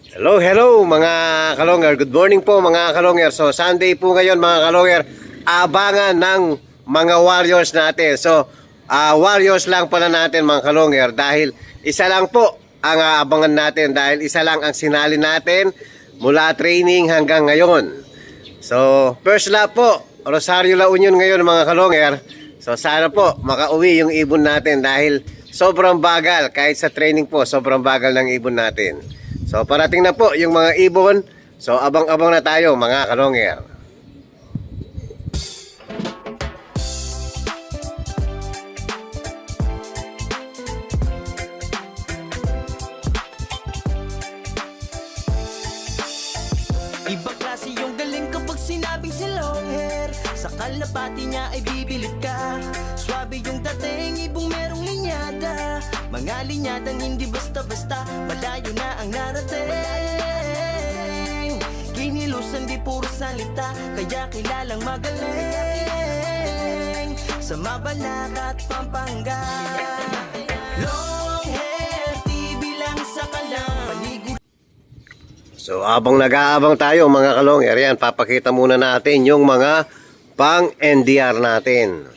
Hello mga kalonger. Good morning po mga kalonger. So Sunday po ngayon mga kalonger. Abangan ng mga warriors natin. So warriors lang pala natin mga kalonger dahil isa lang po ang abangan natin dahil isa lang ang sinali natin mula training hanggang ngayon. So first lap po Rosario La Union ngayon mga kalonger. So sana po makauwi yung ibon natin dahil sobrang bagal kahit sa training po sobrang bagal ng ibon natin. So parating na po yung mga ibon. So abang-abang na tayo mga kalonger. Ibang klase yung galing kapag sinabing si long hair. Sa kalapati niya ay bibilid ka. Swabe yung dating, ibong merong linyada. Mga linyadang hindi basta-basta, malayo na ang narating. Kinilusan di puro salita, kaya kilalang magaling. Sa Mabalacat at Pampanga, long hair, TV lang sa kalang. So habang nag-aabang tayo mga kalonger, yan, papakita muna natin yung mga pang NDR natin.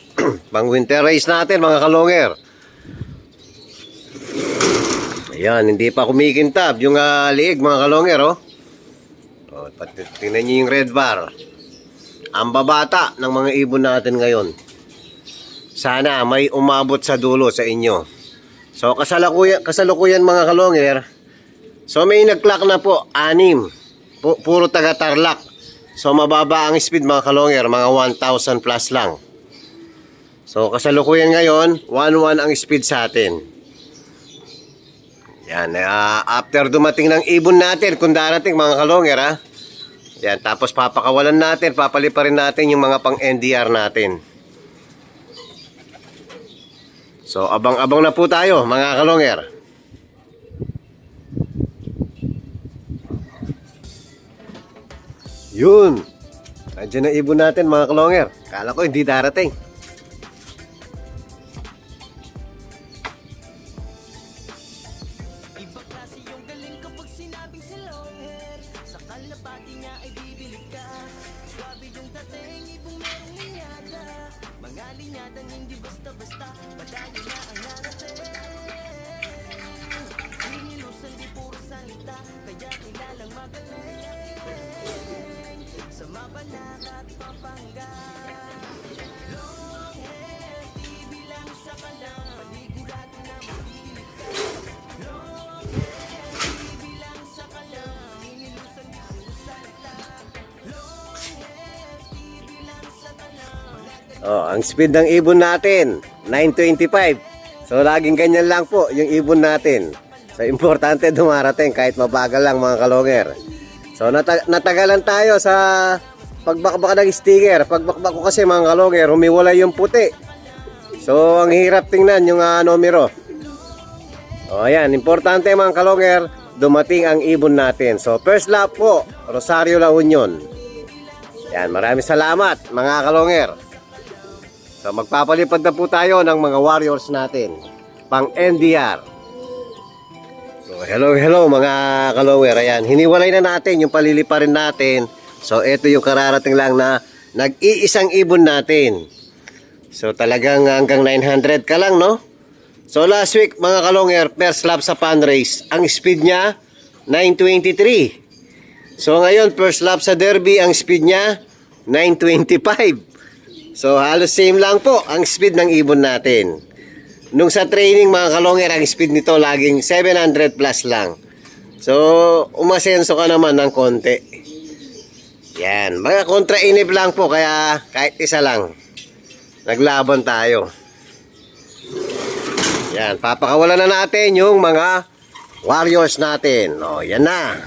Pang winter race natin mga kalonger. Ayan, hindi pa kumikintab yung liig mga kalonger, oh. Oh, tingnan nyo yung red bar. Ang babata ng mga ibon natin ngayon. Sana may umabot sa dulo sa inyo. So kasalukuyan mga kalonger. So may nag-clock na po, 6. Puro taga Tarlac. So mababa ang speed mga kalonger, mga 1,000 plus lang. So kasalukuyan ngayon, 1,1 ang speed sa atin. Yan, after dumating ng ibon natin, kung darating mga kalonger ha. Yan, tapos papakawalan natin, papaliparin natin yung mga pang NDR natin. So abang-abang na po tayo mga kalonger. Yun. Nandiyan na ibon natin mga kalonger. Kala ko hindi darating. Ibang klase yung galing kapag sinabing si long hair. Sa kalapati niya ay bibilid ka. Swabe yung dating, ibong merong linyada. Mga linyadang hindi basta-basta, malayo na ang narating. Hinilusan di puro salita, kaya kilalang magaling. Sa Mabalacat at Pampanga, long hair, TV lang sa kalang. Panigurado na mahilig ka. Long hair, TV lang sa kalang. Hinilusan di puro salita. Long hair, TV lang sa kalang. Oh, ang speed ng ibon natin, 925. So laging ganyan lang po yung ibon natin. So importante dumarating kahit mabagal lang mga kalonger. So natagalan tayo sa pagbakbak ng sticker. Pagbakbak ko kasi mga kalonger, humiwalay yung puti. So ang hirap tingnan yung numero. O ayan, importante mga kalonger, dumating ang ibon natin. So first lap po, Rosario La Union. Yan, maraming salamat mga kalonger. So magpapalipad na po tayo ng mga warriors natin pang NDR. So hello mga kalonger. Ayan, hiniwalay na natin yung paliliparin natin. So ito yung kararating lang na nag-iisang ibon natin. So talagang hanggang 900 ka lang, no? So last week mga kalonger, first lap sa fan race, ang speed niya 923. So ngayon first lap sa derby, ang speed niya 925. So halos same lang po ang speed ng ibon natin. Nung sa training mga kalonger, ang speed nito laging 700 plus lang. So umasenso ka naman ng konti. Yan, mga kontra-inip lang po, kaya kahit isa lang naglaban tayo. Yan, papakawalan na natin yung mga warriors natin. O, yan na.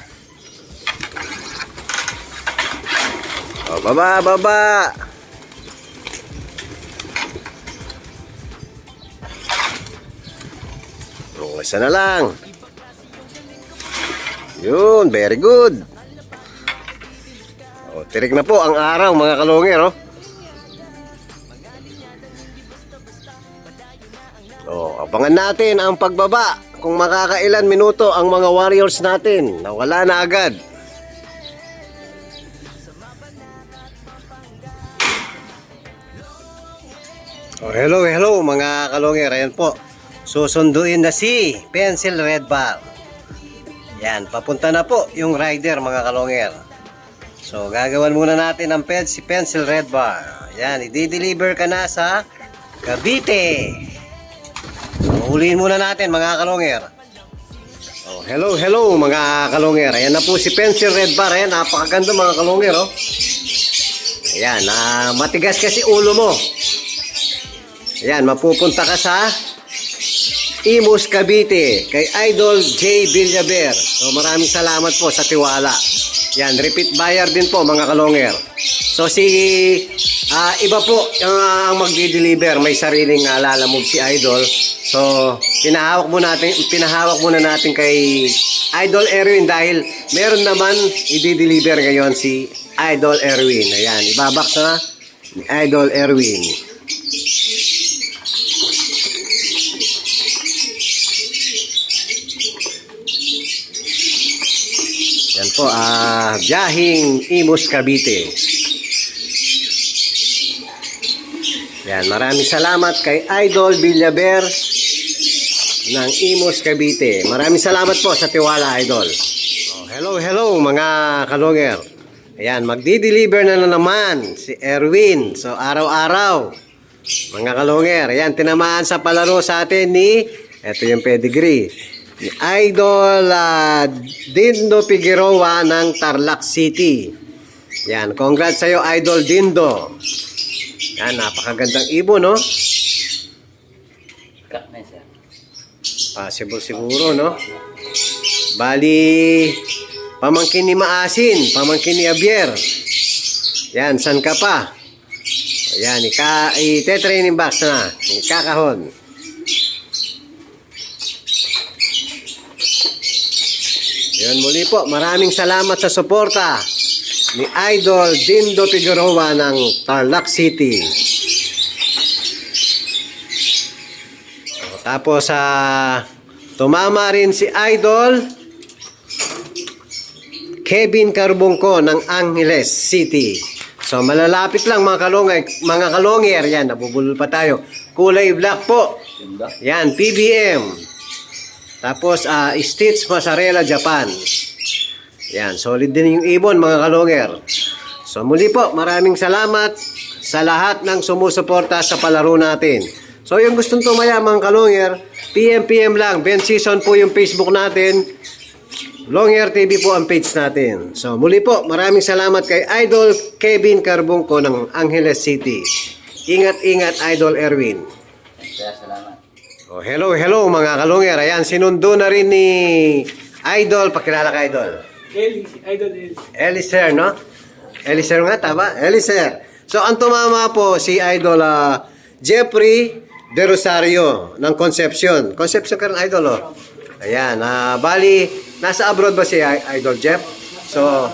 O, baba. O, isa na lang. Yun, very good. O, tirik na po ang araw mga kalonger, oh. O, abangan natin ang pagbaba kung makakailan minuto ang mga Warriors natin. Nawala na agad. Oh, hello mga kalonger. Ayan po. Susunduin na si Pencil Red Bar. Yan, papunta na po yung rider mga kalonger. So, gagawan muna natin ang si Pencil Red Bar. Yan, i-deliver ka na sa Cavite. So, huliin muna natin mga kalonger. Oh, hello mga kalonger. Ayan na po si Pencil Red Bar. Ayan, napakaganda mga kalonger. Oh. Ayan, matigas kasi ulo mo. Ayan, mapupunta ka sa Imus, Cavite kay Idol J. Villaber. So maraming salamat po sa tiwala. Yan, repeat buyer din po mga kalonger. So iba po ang magdi-deliver, may sariling lalamove si Idol. So pinahawak muna natin kay Idol Erwin dahil meron naman i-deliver ngayon si Idol Erwin. Ayan, ibabaks na ni Idol Erwin. Yan po, biyahing Imus, Cavite. Yan, maraming salamat kay Idol Villaber ng Imus, Cavite. Maraming salamat po sa tiwala, Idol. Oh, hello mga kalonger. Ayan, magdi-deliver na naman si Erwin. So, araw-araw, mga kalonger. Ayan, tinamaan sa palaro sa atin ito yung pedigree. Ni Idol Dindo Figueroa ng Tarlac City. Yan, congrats sa'yo Idol Dindo. Yan, napakagandang ibon, no? Possible siguro, no? Bali, pamangkin ni Maasin, pamangkin ni Abier. Yan, san ka pa? Yan, ite-training box na. Ikakahon. Yan, muli po, maraming salamat sa suporta ni Idol Dindo Figueroa ng Tarlac City. Tapos tumama rin si Idol Kevin Carbongco ng Angeles City. So malalapit lang mga kalonger, yan, nabubulol pa tayo. Kulay black po. Yan, PBM. Tapos, Stitch Mozzarella Japan. Yan, solid din yung ibon mga kalonger. So muli po, maraming salamat sa lahat ng sumusuporta sa palaro natin. So yung gustong tumaya mga kalonger, PM lang. Ben Season po yung Facebook natin. Longhair TV po ang page natin. So muli po, maraming salamat kay Idol Kevin Carbongco ng Angeles City. Ingat-ingat Idol Erwin. Salamat. Oh, hello mga kalonger. Ayan, sinundo na rin ni Idol. Pakilala ka, Idol. Idol Eli. Eliser, no? Eliser nga, tama? Eliser. So, ang tumama po si Idol Jeffrey De Rosario ng Concepcion. Concepcion ka rin, Idol, oh. Ayan, bali, nasa abroad ba si Idol Jeff? So,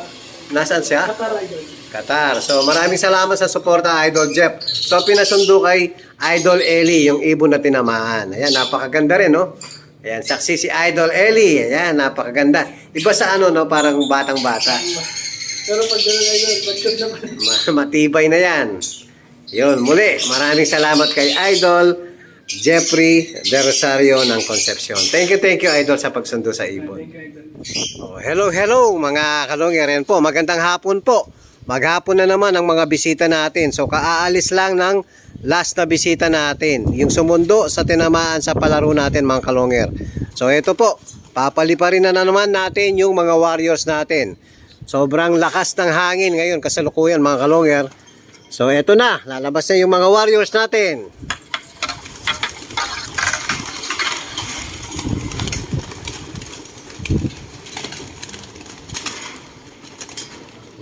nasaan siya? Qatar Idol. Qatar. So, maraming salamat sa suporta, Idol Jeff. So, pinasundo kay Idol Eli, yung ibon na tinamaan. Ayan, napakaganda rin, no? Ayan, saksi si Idol Eli. Ayan, napakaganda. Iba sa no? Parang batang-bata. Pero pag gano'n Idol, batkod naman. Matibay na yan. Yun, muli, maraming salamat kay Idol Jeffrey De Rosario ng Concepcion. Thank you, Idol, sa pagsundo sa ibon. Thank you, Idol. Oh, hello, mga kalonger. Yan po, magandang hapon po. Maghapon na naman ang mga bisita natin. So, kaaalis lang ng last na bisita natin. Yung sumundo sa tinamaan sa palaro natin, mga kalonger. So, ito po, papaliparin na naman natin yung mga Warriors natin. Sobrang lakas ng hangin ngayon, kasalukuyan, mga kalonger. So, ito na, lalabas na yung mga Warriors natin.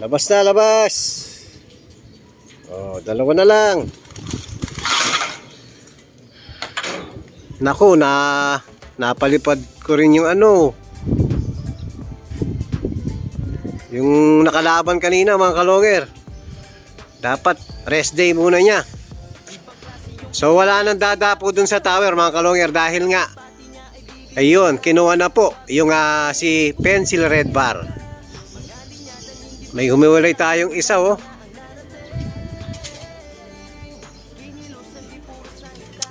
Labas na, labas. Oh, dalawa na lang. Naku, napalipad ko rin yung yung nakalaban kanina mga kalonger. Dapat rest day muna niya. So wala nang dadapo dun sa tower mga kalonger dahil nga Ayun, kinuha na po yung si Pencil Red Bar. May humiwalay tayong isa, oh.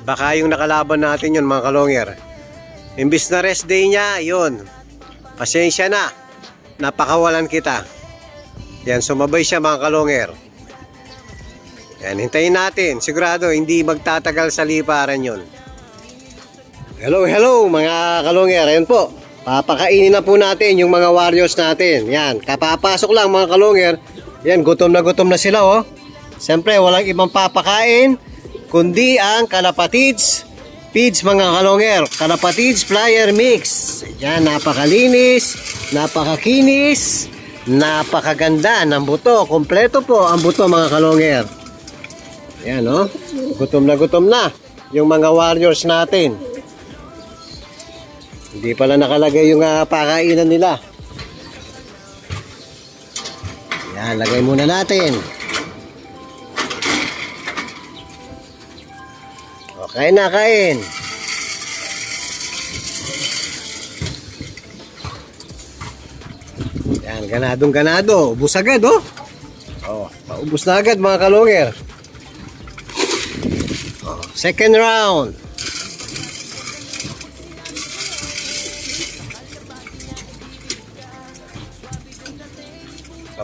Baka yung nakalaban natin yun, mga kalonger. Imbis na rest day niya, yun. Pasensya na. Napakawalan kita. Yan, sumabay siya, mga kalonger. Yan, hintayin natin. Sigurado, hindi magtatagal sa liparan yun. Hello, mga kalonger. Ayun po. Papakainin na po natin yung mga warriors natin. Yan, kapapasok lang, mga kalonger. Yan, gutom na sila, oh. Siyempre, walang ibang papakain kundi ang Kalapatids Feeds, mga kalonger. Kalapatids Flyer Mix. Yan, napakalinis, napakakinis, napakaganda ng buto. Kompleto po ang buto, mga kalonger. Yan, oh. Gutom na yung mga warriors natin. Hindi pala nakalagay yung pakainan nila. Yan, lagay muna natin. Okay na, kain. Yan, ganado. Ubus agad, oh. Oh, maubos na agad, mga kalonger. Oh, second round.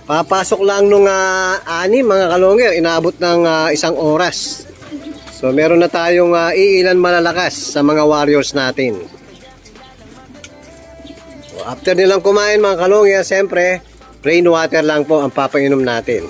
Papasok lang nung anim, mga kalonger, inaabot ng 1 oras. So meron na tayong iilan malalakas sa mga warriors natin. So, after nilang kumain, mga kalonger, siyempre, plain water lang po ang papainom natin.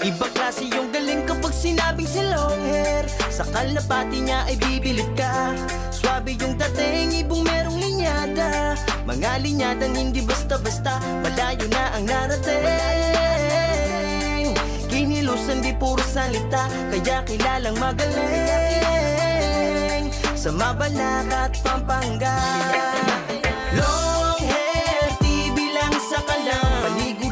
Ibang klase yung galing kapag sinabing si long hair. Sa kalapati niya ay bibilid ka. Swabe yung dating, ibong merong linyada. Mga linyadang hindi basta-basta, malayo na ang narating. Kinilusan di puro salita, kaya kilalang magaling. Sa Mabalac at Pampanga, long hair, TV lang sa kalam. Paligo